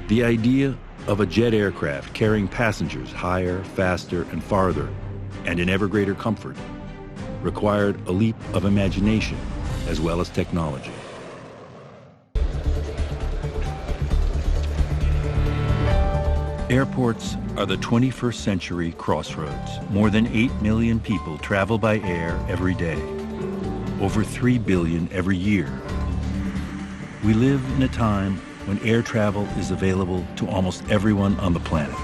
The idea of a jet aircraft carrying passengers higher, faster, and farther, and in ever greater comfort, required a leap of imagination as well as technology. Airports are the 21st century crossroads. More than 8 million people travel by air every day, over 3 billion every year. We live in a time when air travel is available to almost everyone on the planet.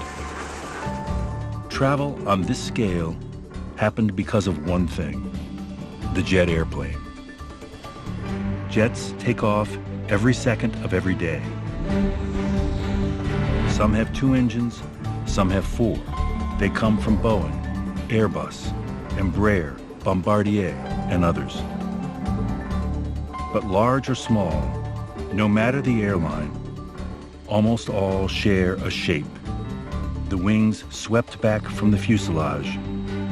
Travel on this scale happened because of one thing: the jet airplane. Jets take off every second of every day. Some have 2 engines, some have 4. They come from Boeing, Airbus, Embraer, Bombardier, and others. But large or small, no matter the airline, almost all share a shape. The wings swept back from the fuselage,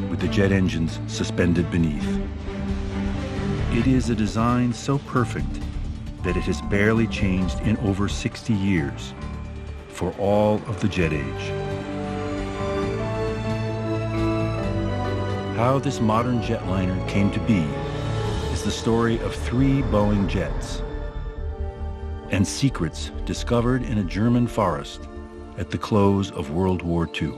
with the jet engines suspended beneath. It is a design so perfect that it has barely changed in over 60 years for all of the jet age. How this modern jetliner came to be is the story of 3 Boeing jets and secrets discovered in a German forest at the close of World War II.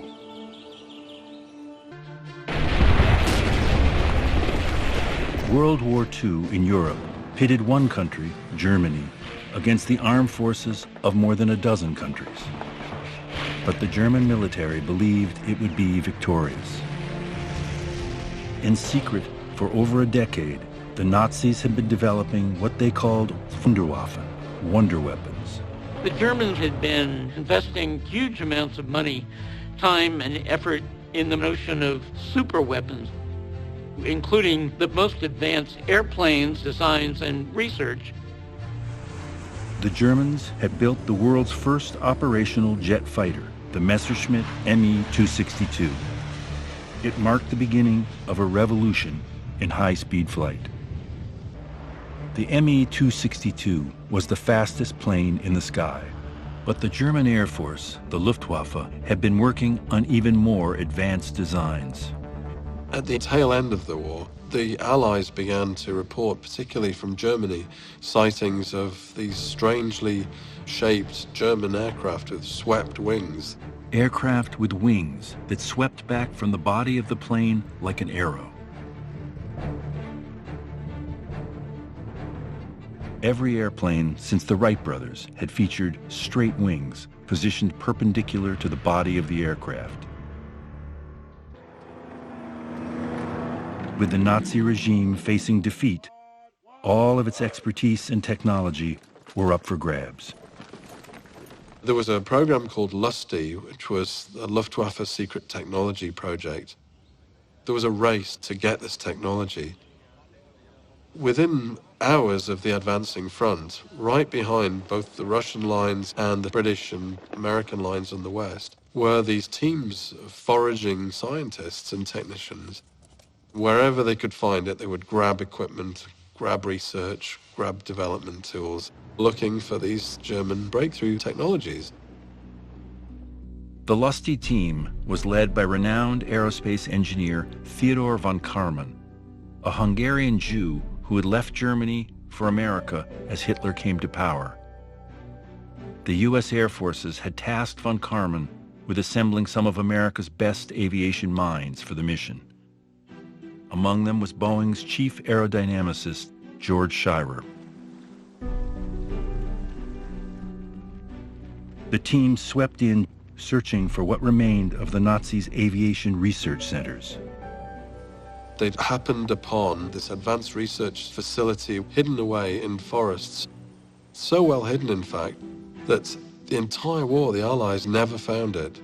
World War II in Europe pitted one country, Germany, against the armed forces of more than a dozen countries. But the German military believed it would be victorious. In secret, for over a decade, the Nazis had been developing what they called Wunderwaffen, wonder weapons. The Germans had been investing huge amounts of money, time, and effort in the notion of super weapons, including the most advanced airplanes, designs, and research. The Germans had built the world's first operational jet fighter, the Messerschmitt Me-262. It marked the beginning of a revolution in high-speed flight. The Me-262 was the fastest plane in the sky, but the German Air Force, the Luftwaffe, had been working on even more advanced designs. At the tail end of the war, the Allies began to report, particularly from Germany, sightings of these strangely shaped German aircraft with swept wings. Aircraft with wings that swept back from the body of the plane like an arrow. Every airplane since the Wright brothers had featured straight wings positioned perpendicular to the body of the aircraft. With the Nazi regime facing defeat, all of its expertise and technology were up for grabs. There was a program called Lusty, which was a Luftwaffe secret technology project. There was a race to get this technology. Within hours of the advancing front, right behind both the Russian lines and the British and American lines in the West, were these teams of foraging scientists and technicians. Wherever they could find it, they would grab equipment, grab research, grab development tools, looking for these German breakthrough technologies. The Lusty team was led by renowned aerospace engineer Theodor von Karman, a Hungarian Jew who had left Germany for America as Hitler came to power. The U.S. Air Forces had tasked von Karman with assembling some of America's best aviation minds for the mission. Among them was Boeing's chief aerodynamicist, George Schirrer. The team swept in, searching for what remained of the Nazis' aviation research centers. They'd happened upon this advanced research facility hidden away in forests, so well hidden, in fact, that the entire war, the Allies never found it.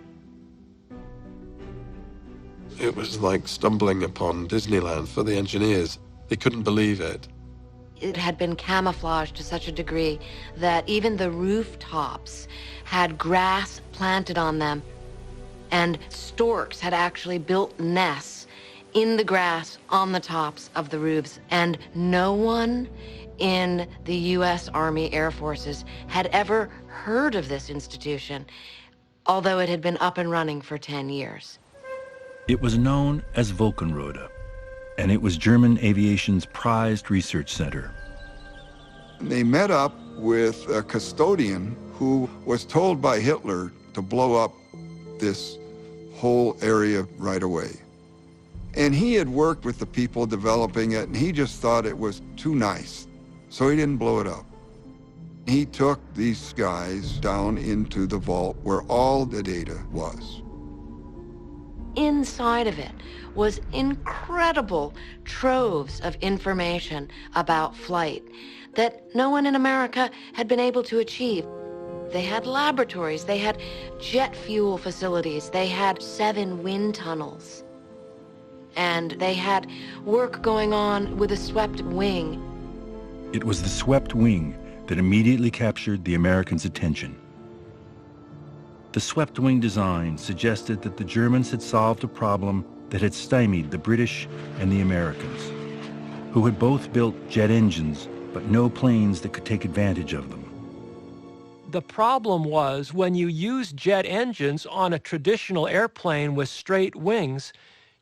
It was like stumbling upon Disneyland for the engineers. They couldn't believe it. It had been camouflaged to such a degree that even the rooftops had grass planted on them, and storks had actually built nests in the grass on the tops of the roofs, and no one in the U.S. Army Air Forces had ever heard of this institution, although it had been up and running for 10 years. It was known as Wolkenrode, and it was German aviation's prized research center. They met up with a custodian who was told by Hitler to blow up this whole area right away. And he had worked with the people developing it, and he just thought it was too nice, so he didn't blow it up. He took these guys down into the vault where all the data was. Inside of it was incredible troves of information about flight that no one in America had been able to achieve. They had laboratories, they had jet fuel facilities, they had 7 wind tunnels, and they had work going on with a swept wing. It was the swept wing that immediately captured the Americans' attention. The swept wing design suggested that the Germans had solved a problem that had stymied the British and the Americans, who had both built jet engines, but no planes that could take advantage of them. The problem was when you used jet engines on a traditional airplane with straight wings,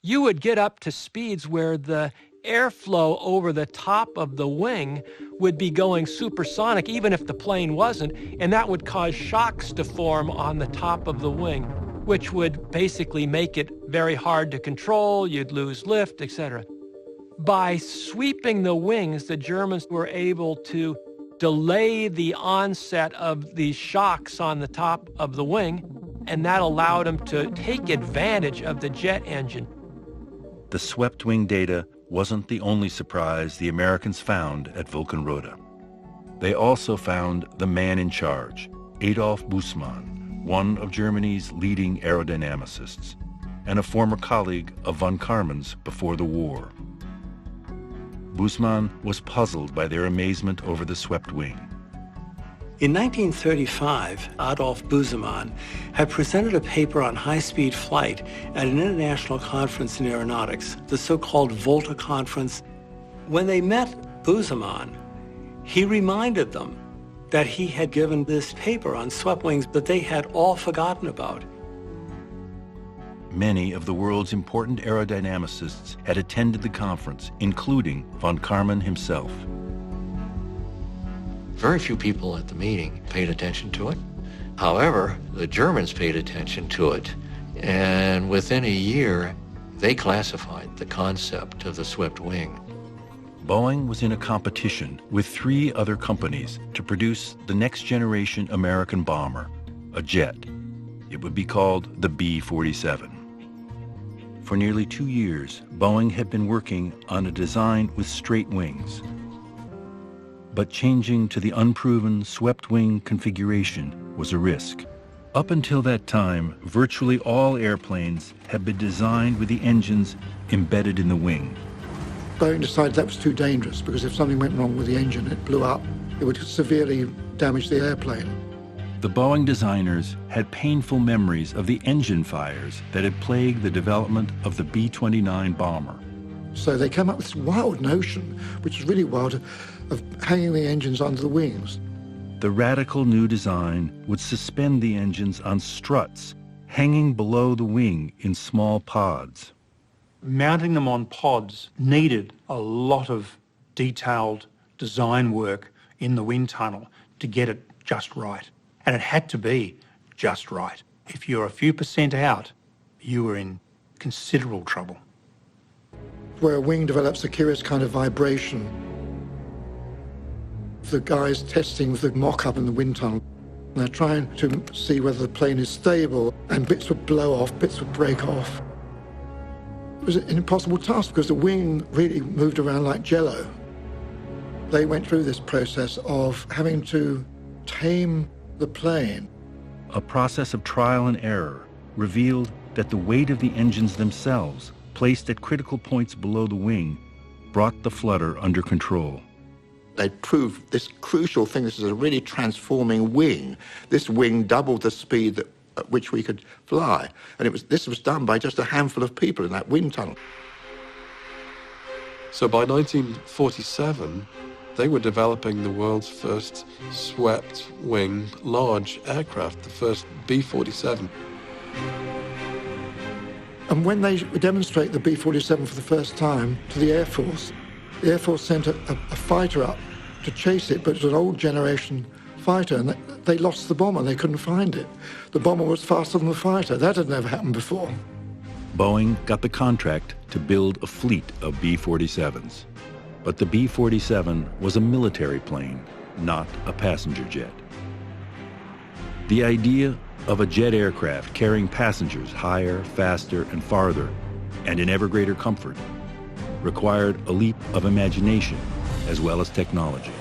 you would get up to speeds where the airflow over the top of the wing would be going supersonic, even if the plane wasn't, and that would cause shocks to form on the top of the wing, which would basically make it very hard to control. You'd lose lift, etc. By sweeping the wings, the Germans were able to delay the onset of these shocks on the top of the wing, and that allowed them to take advantage of the jet engine. The swept wing data wasn't the only surprise the Americans found at Wolkenrode. They also found the man in charge, Adolf Bussmann, one of Germany's leading aerodynamicists, and a former colleague of von Karman's before the war. Bussmann was puzzled by their amazement over the swept wing. In 1935, Adolf Bussmann had presented a paper on high-speed flight at an international conference in aeronautics, the so-called Volta Conference. When they met Bussmann, he reminded them that he had given this paper on swept wings that they had all forgotten about. Many of the world's important aerodynamicists had attended the conference, including von Karman himself. Very few people at the meeting paid attention to it. However, the Germans paid attention to it, and within a year, they classified the concept of the swept wing. Boeing was in a competition with 3 other companies to produce the next generation American bomber, a jet. It would be called the B-47. For nearly 2 years, Boeing had been working on a design with straight wings. But changing to the unproven swept wing configuration was a risk. Up until that time, virtually all airplanes had been designed with the engines embedded in the wing. Boeing decided that was too dangerous because if something went wrong with the engine, it blew up, it would severely damage the airplane. The Boeing designers had painful memories of the engine fires that had plagued the development of the B-29 bomber. So they came up with this wild notion, which was really wild, of hanging the engines under the wings. The radical new design would suspend the engines on struts, hanging below the wing in small pods. Mounting them on pods needed a lot of detailed design work in the wind tunnel to get it just right. And it had to be just right. If you're a few percent out, you were in considerable trouble. Where a wing develops a curious kind of vibration. The guys testing the mock-up in the wind tunnel, they're trying to see whether the plane is stable, and bits would blow off, bits would break off. It was an impossible task because the wing really moved around like jello. They went through this process of having to tame the plane. A process of trial and error revealed that the weight of the engines themselves, placed at critical points below the wing, brought the flutter under control. They proved this crucial thing. This is a really transforming wing. This wing doubled the speed at which we could fly. And this was done by just a handful of people in that wind tunnel. So by 1947, They were developing the world's first swept-wing large aircraft, the first B-47. And when they demonstrate the B-47 for the first time to the Air Force sent a fighter up to chase it, but it was an old generation fighter, and they lost the bomber. They couldn't find it. The bomber was faster than the fighter. That had never happened before. Boeing got the contract to build a fleet of B-47s. But the B-47 was a military plane, not a passenger jet. The idea of a jet aircraft carrying passengers higher, faster, and farther, and in ever greater comfort, required a leap of imagination as well as technology.